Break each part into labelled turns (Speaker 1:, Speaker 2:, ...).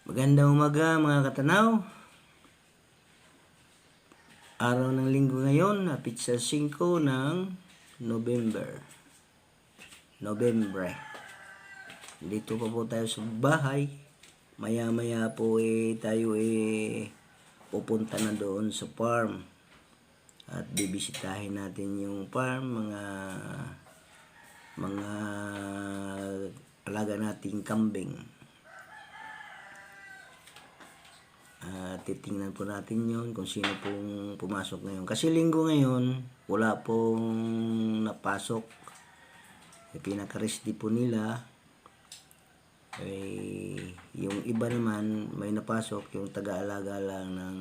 Speaker 1: Magandang umaga mga katanaw. Araw ng linggo ngayon, hapit sa 5 ng November. Dito pa po tayo sa bahay. Maya-maya po tayo pupunta na doon sa farm. At bibisitahin natin yung farm, mga alaga nating kambing. Titingnan po natin yon kung sino pong pumasok ngayon. Kasi linggo ngayon, wala pong napasok. Pinaka-rest po nila. Yung iba naman, may napasok. Yung taga-alaga lang ng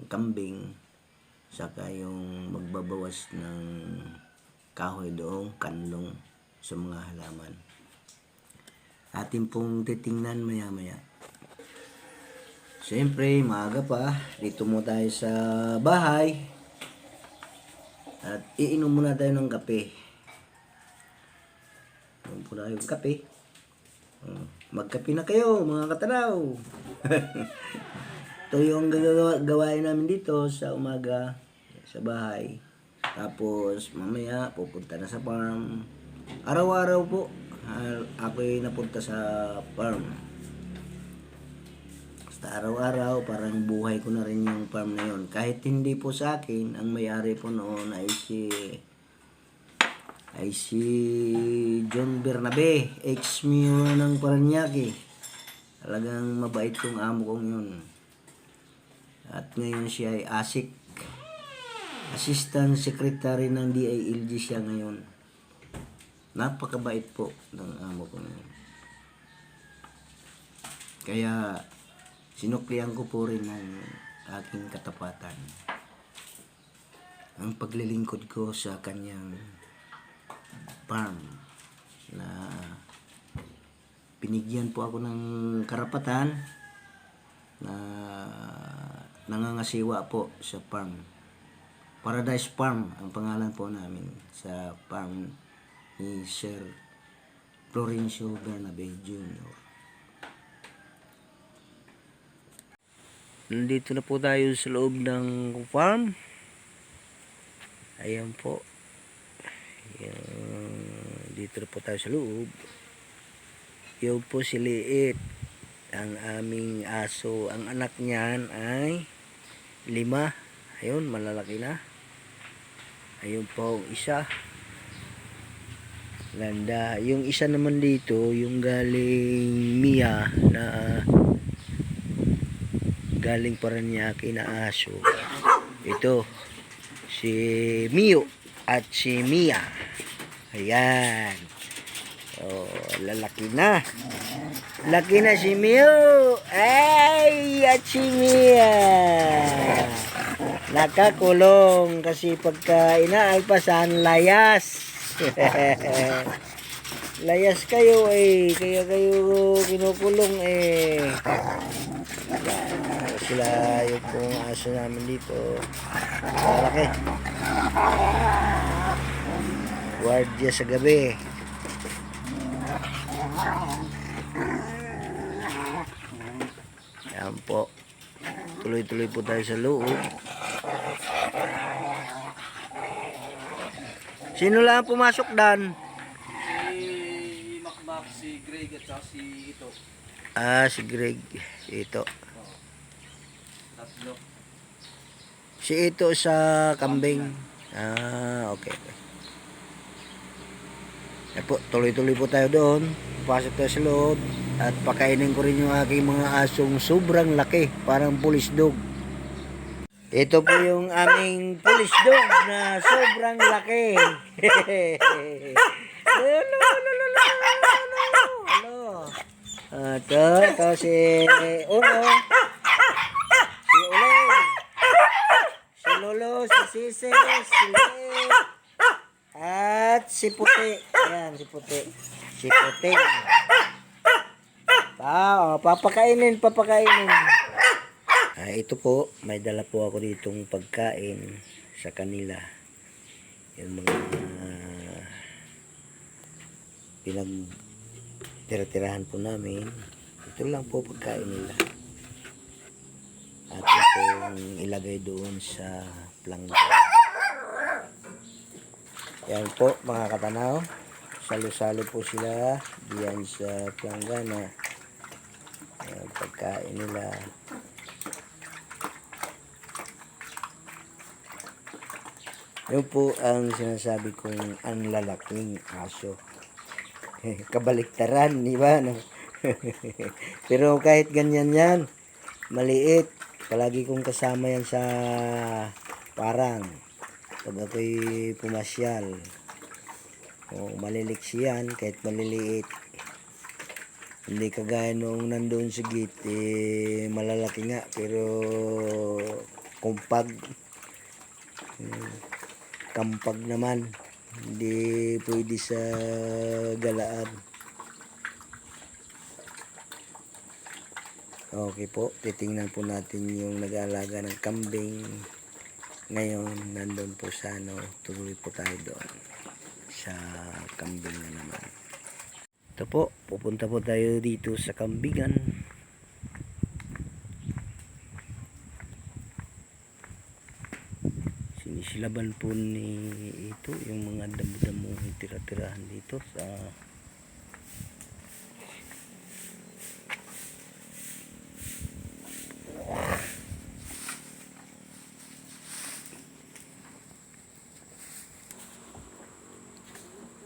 Speaker 1: kambing. Saka yung magbabawas ng kahoy doong kanlong sa mga halaman. Atin pong titingnan maya-maya. Siyempre, maaga pa. Dito mo tayo sa bahay. At iinom muna tayo ng kape. Inom po tayo ng kape. Magkape na kayo, mga katanaw. Ito yung gawain namin dito sa umaga sa bahay. Tapos, mamaya, pupunta na sa farm. Araw-araw po, ako'y napunta sa farm. Araw-araw, parang buhay ko na rin yung farm na yun. Kahit hindi po sa akin, ang may-ari po noon ay si John Bernabe, ex-mayor ng Parañaque. Talagang mabait yung amo kong yun. At ngayon siya ay ASIC, Assistant Secretary ng DILG siya ngayon. Napakabait po ng amo kong yun. Kaya sinuklian ko po rin ang aking katapatan. Ang paglilingkod ko sa kanyang farm na binigyan po ako ng karapatan na nangangasiwa po sa farm. Paradise Farm ang pangalan po namin sa farm ni Sir Florencio Bernabe Jr. Nandito na po tayo sa loob ng farm. Ayan po. Dito na po tayo sa loob. Yun po si Liit, ang aming aso. Ang anak niyan ay 5. Ayun, malalaki na. Ayun po ang isa. Ganda. Yung isa naman dito, yung galing Mia na galing Parañaque na aso. Ito si Mio at si Mia. Ayan. Oh, lalaki na. Laki na si Mio. Ay, at si Mia. Nakakulong kasi pagka inaalpasan, layas. Layas kayo kaya kayo kinukulong sila yung pong aso namin dito. Malaki. Guardia sa gabi. Yan po. Tuloy-tuloy po tayo sa loob. Sino lang pumasok, Dan?
Speaker 2: Si Macmac, si Greg at saka si Ito.
Speaker 1: Si Greg. Ito.
Speaker 2: Tatlo.
Speaker 1: Si Ito sa kambing. Okay. Po, tuloy-tuloy po tayo doon. Pasok tayo sa loob. At pakainin ko rin yung aking mga asong sobrang laki. Parang police dog. Ito po yung aming police dog na sobrang laki. Ito si Uno. Si Ulen. Si Lolo, si Sise, si Lee. At si Puti. Ayan, si Puti. Si Puti. Papakainin. Ito po, may dala po ako ditong pagkain sa kanila. Yung mga pinagtira-tirahan po namin. Ito lang po pagkain nila. pong ilagay doon sa planggana. Yan po mga katanaw, salo-salo po sila diyan sa planggana. Ayan, pagkain nila. Yun po ang sinasabi kong ang lalaking aso. Kabaliktaran, di ba? No? Pero kahit ganyan yan, maliit. Palagi kong kasama yan sa parang. Pag ako'y pumasyal. O, maliliksi yan, kahit maliliit. Hindi kagaya nung nandoon sa gate, malalaki nga. Pero kumpag. Kampag naman, hindi pwede sa galaan. Okay po, titingnan po natin yung nag-aalaga ng kambing. Ngayon, nandun po sa tuloy po tayo doon sa kambing na naman. Ito po, pupunta po tayo dito sa kambingan. Sinisilaban po ni ito yung mga damo-damo tira-tirahan dito sa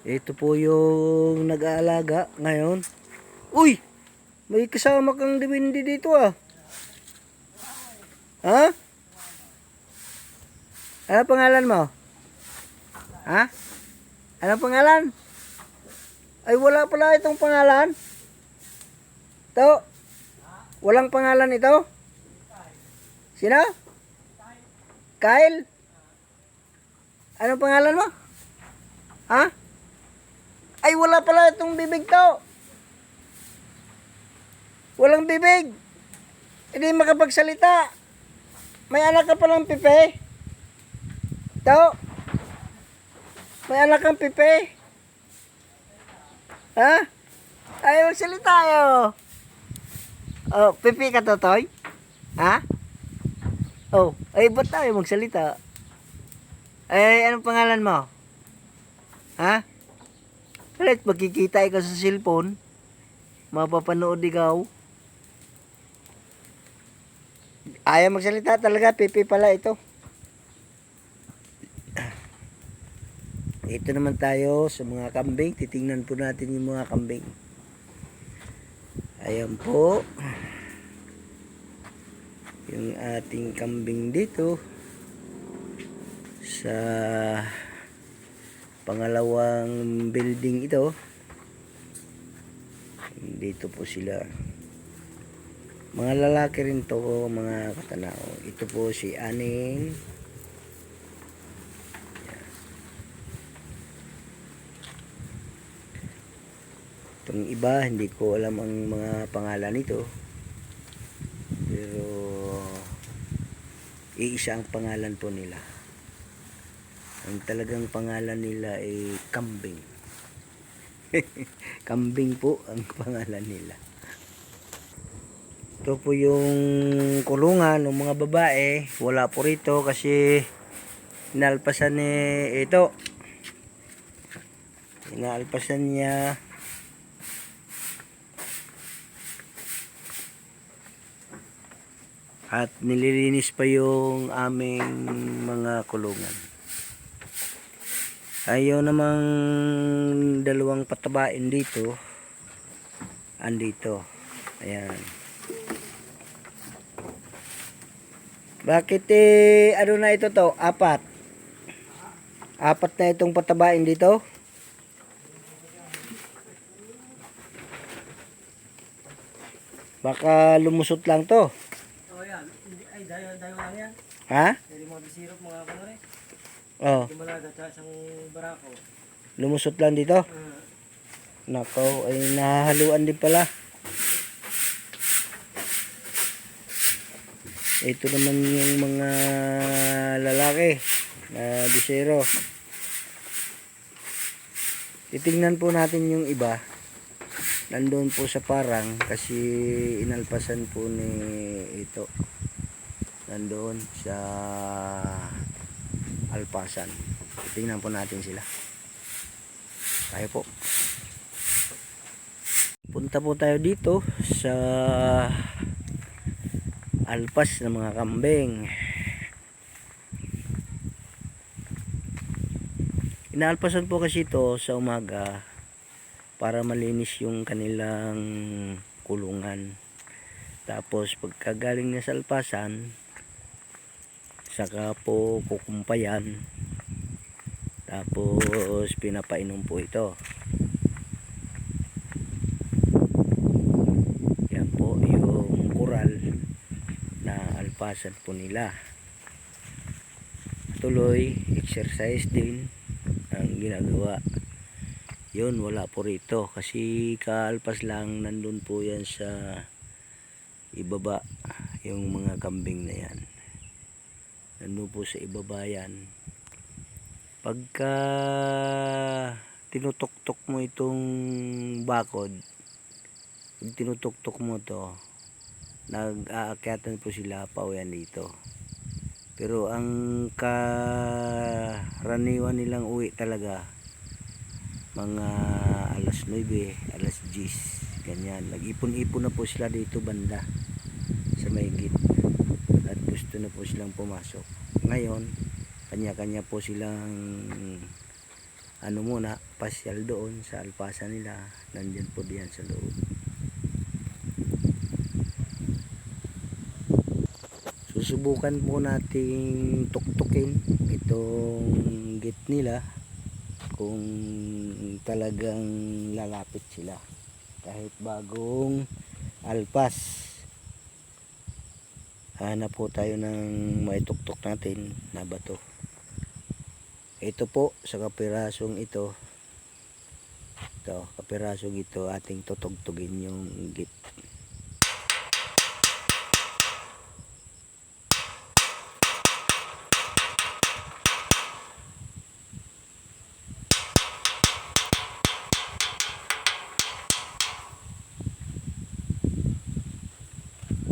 Speaker 1: ito po yung nag-aalaga ngayon. Uy! May kasama kang diwindi dito ah. Ha? Ano pangalan mo? Ha? Ano pangalan? Ay wala pala itong pangalan. Ito. Walang pangalan ito. Sino? Kyle? Ano pangalan mo? Ha? Ay wala pala itong bibig to. Walang bibig. Hindi makapagsalita. May anak ka palang pipe. Ito. May anak kang pipe. Ha? Ay magsalita ayo. Oh, pipi ka totoy? Ha? Oh, ay ba't tayo magsalita? Ay, anong pangalan mo? Ha? Kahit magkikita ikaw sa cellphone, mapapanood ikaw. Ayaw magsalita talaga, pipi pala ito. Ito naman tayo sa mga kambing. Titingnan po natin yung mga kambing. Ayan po. Yung ating kambing dito. Sa pangalawang building ito. Dito po sila. Mga lalaki rin to, mga katanaw. Ito po si Aning. Itong iba, hindi ko alam ang mga pangalan nito. Pero iisa ang pangalan po nila. Ang talagang pangalan nila ay kambing. Kambing po ang pangalan nila. Ito po yung kulungan ng mga babae. Wala po rito kasi inalpasan ni ito. Inalpasan niya. At nililinis pa yung aming mga kulungan. Ayaw namang dalawang patabain dito. Andito. Ayan. Bakit ano na ito to? Apat. Apat na itong patabain dito. Baka lumusot lang to.
Speaker 2: Oh yan, ay dayo lang yan.
Speaker 1: Ha?
Speaker 2: Pwede mo bisirop mga kanore.
Speaker 1: Oh.
Speaker 2: Dumalaga sa isang barako.
Speaker 1: Lumusot lang dito. Nako, ay nahahaluan din pala. Ito naman yung mga lalaki na bisero. Titingnan po natin yung iba. Nandoon po sa parang kasi inalpasan po ni ito. nandoon sa alpasan. Tingnan po natin sila. Tayo po. Punta po tayo dito sa alpas ng mga kambing. Inaalpasan po kasi ito sa umaga para malinis yung kanilang kulungan. Tapos pagkagaling na sa alpasan, saka po kukumpayan. Tapos pinapainom po ito. Yan po yung kural na alpasan po nila. Tuloy exercise din ang ginagawa. Yun, wala po rito kasi kaalpas lang, nandun po yan sa ibaba yung mga kambing na yan. Nandun po sa ibaba yan. Pagka tinutok-tok mo itong bakod, pag tinutok-tok mo to, nag-aakyatan po sila pauwian dito. Pero ang karaniwan nilang uwi talaga mga alas 9, alas 10, ganyan. Nag-ipon-ipon na po sila dito banda sa may gate at gusto na po silang pumasok. Ngayon, kanya-kanya po silang muna, pasyal doon sa alpasan nila. Nandyan po diyan sa loob. Susubukan po nating tuktukin itong gate nila kung talagang lalapit sila kahit bagong alpas. Hanap po tayo ng maituktok natin na bato. Ito po sa kapirasong ito, kapirasong ito ating tutugtugin yung gate.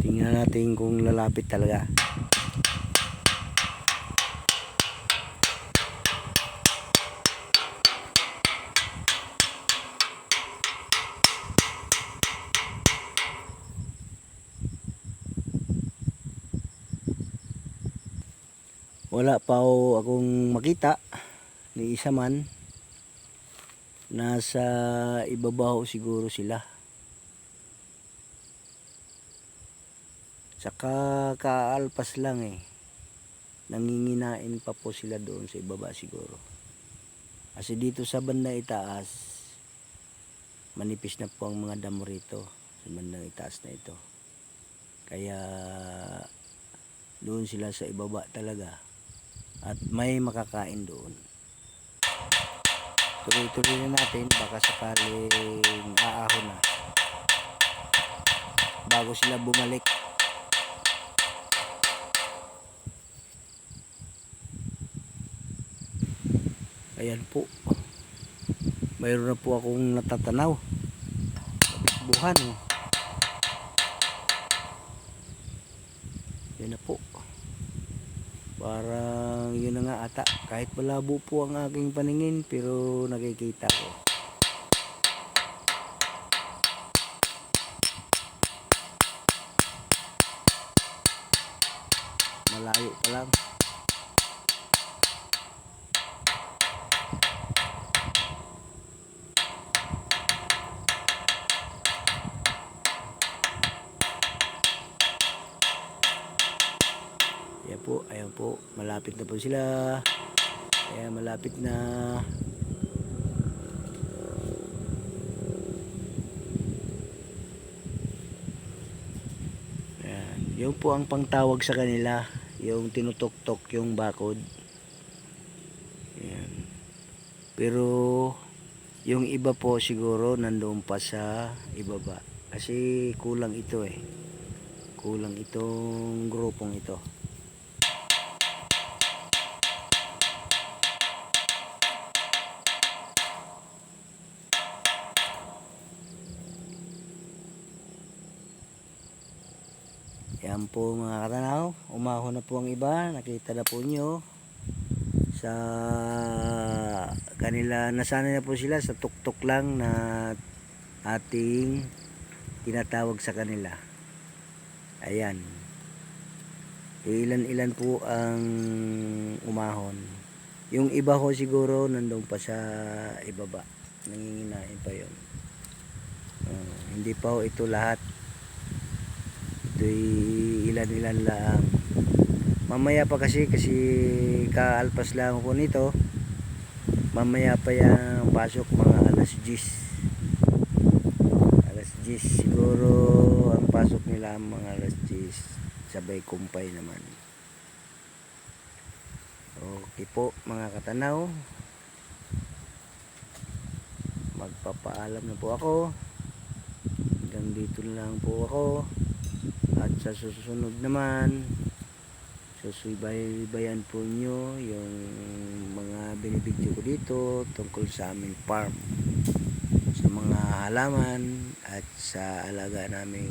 Speaker 1: Tingnan natin kung lalapit talaga. Wala pa akong makita ni isa man. Nasa ibabaw siguro sila. Saka kaalpas lang nanginginain pa po sila doon sa ibaba siguro. Kasi dito sa banda itaas, manipis na po ang mga damo rito sa bandang itaas na ito. Kaya doon sila sa ibaba talaga at may makakain doon. Tuloy-tuloy na natin, baka sakaling aahon na bago sila bumalik. Ayan po, mayroon na po akong natatanaw buhan. Yan na po, parang yun na nga ata, kahit malabo po ang aking paningin pero nakikita ko. Malayo pa lang. Ayan po, malapit na po sila. Ayan, malapit na. Ayan, yun po ang pangtawag sa kanila, yung tinutok-tok yung bakod. Ayan. Pero yung iba po siguro nandoon pa sa ibaba. Kasi kulang ito kulang itong grupong ito. Yan po mga katanaw, umahon na po ang iba, nakita na po nyo sa kanila, nasanay na po sila sa tuktok lang na ating tinatawag sa kanila. Ayan, ilan-ilan po ang umahon. Yung iba ho siguro nandun pa sa ibaba, nanginginain pa yun. Hindi pa ho ito lahat, ito'y ilan-ilan lang. Mamaya pa kasi kaalpas lang ako nito, mamaya pa yung pasok, mga alas 10 siguro ang pasok nila, mga alas 10 sabay kumpay naman. Okay po mga katanaw, magpapaalam na po ako, hanggang dito lang po ako, at sa susunod naman susubaybayan po nyo yung mga binibidyo ko dito tungkol sa aming farm, sa mga halaman at sa alaga naming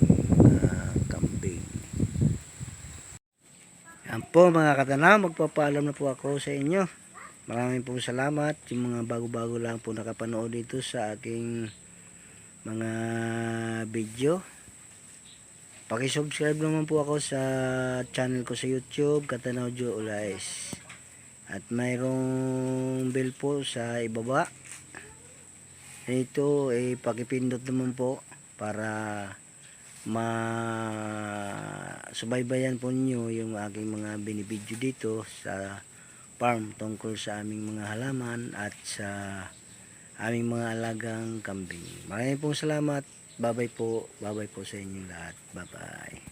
Speaker 1: kambing. Yan po mga katanaw, magpapaalam na po ako sa inyo. Maraming po salamat yung mga bago-bago lang po nakapanood dito sa aking mga video. Paki-subscribe naman po ako sa channel ko sa YouTube, Katanaw Joe Olaes. At mayroong bell po sa ibaba. Ito ay pakipindot naman po para subaybayan po niyo yung aking mga binibidyo dito sa farm tungkol sa aming mga halaman at sa aming mga alagang kambing. Maraming pong salamat. Bye-bye po sa inyong lahat. Bye-bye.